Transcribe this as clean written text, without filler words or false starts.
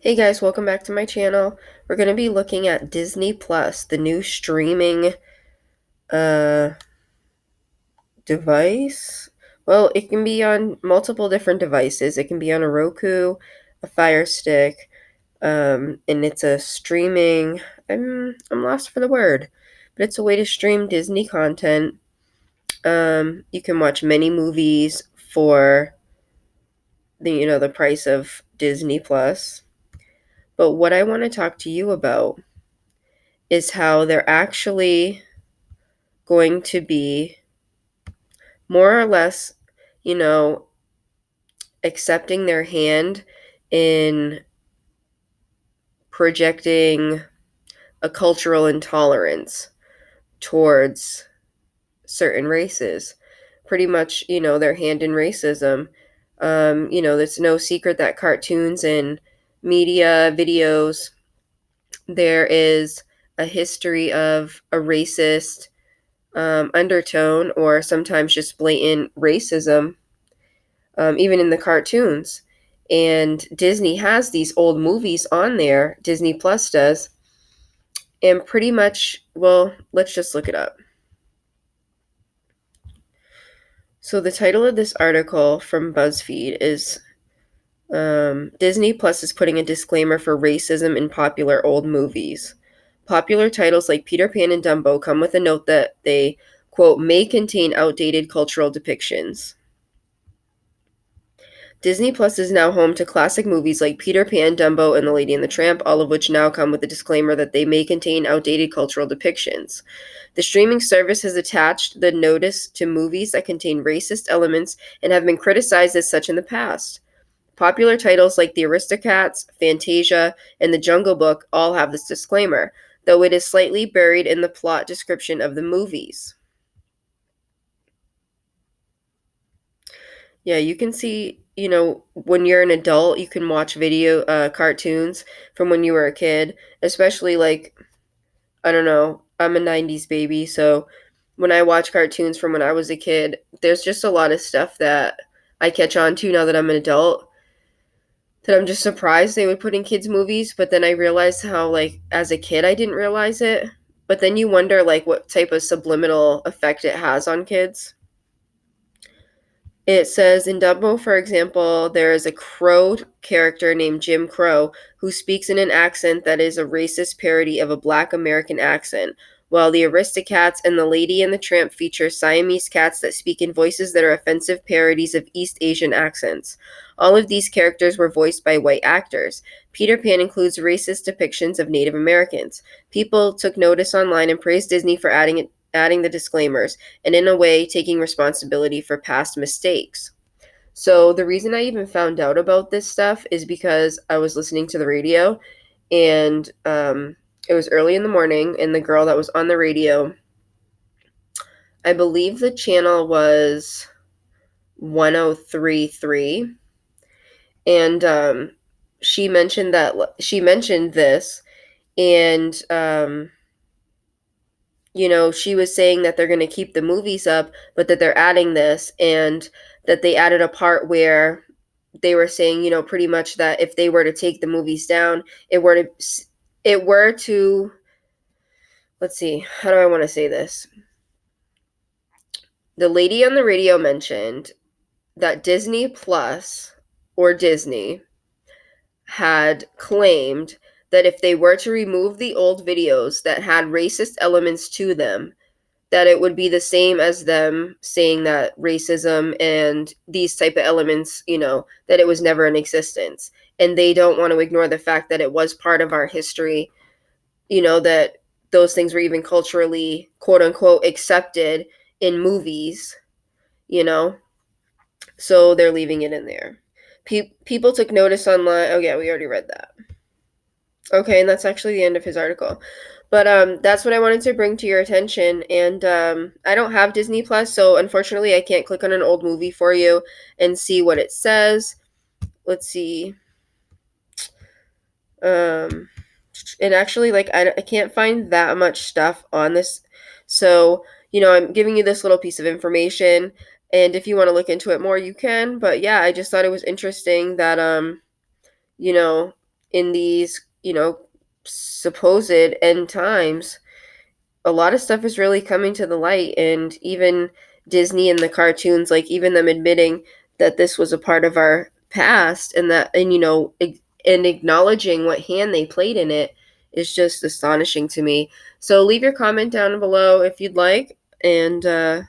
Hey guys, welcome back to my channel. We're going to be looking at Disney Plus, the new streaming uh device. Well, it can be on multiple different devices. It can be on a Roku, a Fire Stick, and it's a streaming. I'm lost for the word, but it's a way to stream Disney content. You can watch many movies for the price of Disney Plus. But what I want to talk to you about is how they're actually going to be more or less, you know, accepting their hand in projecting a cultural intolerance towards certain races. Pretty much, their hand in racism. It's no secret that cartoons and media videos, there is a history of a racist undertone or sometimes just blatant racism, even in the cartoons. And Disney has these old movies on there, Disney Plus does, and pretty much, well, let's just look it up. So, the title of this article from BuzzFeed is Disney Plus is putting a disclaimer for racism in popular old movies. Popular titles like Peter Pan and Dumbo come with a note that they, quote, may contain outdated cultural depictions. Disney Plus is now home to classic movies like Peter Pan, Dumbo, and The Lady and the Tramp, all of which now come with a disclaimer that they may contain outdated cultural depictions. The streaming service has attached the notice to movies that contain racist elements and have been criticized as such in the past. Popular titles like The Aristocats, Fantasia, and The Jungle Book all have this disclaimer, though it is slightly buried in the plot description of the movies. Yeah, you can see, when you're an adult, you can watch cartoons from when you were a kid, especially like, I don't know, I'm a 90s baby, so when I watch cartoons from when I was a kid, there's just a lot of stuff that I catch on to now that I'm an adult that I'm just surprised they would put in kids' movies, but then I realized how, like, as a kid, I didn't realize it. But then you wonder, like, what type of subliminal effect it has on kids. It says in Dumbo, for example, there is a crow character named Jim Crow who speaks in an accent that is a racist parody of a black American accent, while the Aristocats and the Lady and the Tramp feature Siamese cats that speak in voices that are offensive parodies of East Asian accents. All of these characters were voiced by white actors. Peter Pan includes racist depictions of Native Americans. People took notice online and praised Disney for adding the disclaimers, and in a way, taking responsibility for past mistakes. So, the reason I even found out about this stuff is because I was listening to the radio, and it was early in the morning, and the girl that was on the radio, I believe the channel was 1033, and she mentioned this, and she was saying that they're going to keep the movies up, but that they're adding this, and that they added a part where they were saying, pretty much that if they were to take the movies down, it were to, let's see, how do I want to say this? The lady on the radio mentioned that Disney Plus or Disney had claimed that if they were to remove the old videos that had racist elements to them, that it would be the same as them saying that racism and these type of elements, that it was never in existence. And they don't want to ignore the fact that it was part of our history, that those things were even culturally, quote unquote, accepted in movies, you know? So they're leaving it in there. People took notice online. Oh, yeah, we already read that. Okay, and that's actually the end of his article. But that's what I wanted to bring to your attention. And I don't have Disney Plus, so unfortunately, I can't click on an old movie for you and see what it says. Let's see. Um, and actually, like, I can't find that much stuff on this. So, I'm giving you this little piece of information. And if you want to look into it more, you can. But yeah, I just thought it was interesting that, you know, in these, supposed end times, a lot of stuff is really coming to the light. And even Disney and the cartoons, like even them admitting that this was a part of our past, and that, and and acknowledging what hand they played in it, is just astonishing to me. So leave your comment down below if you'd like, and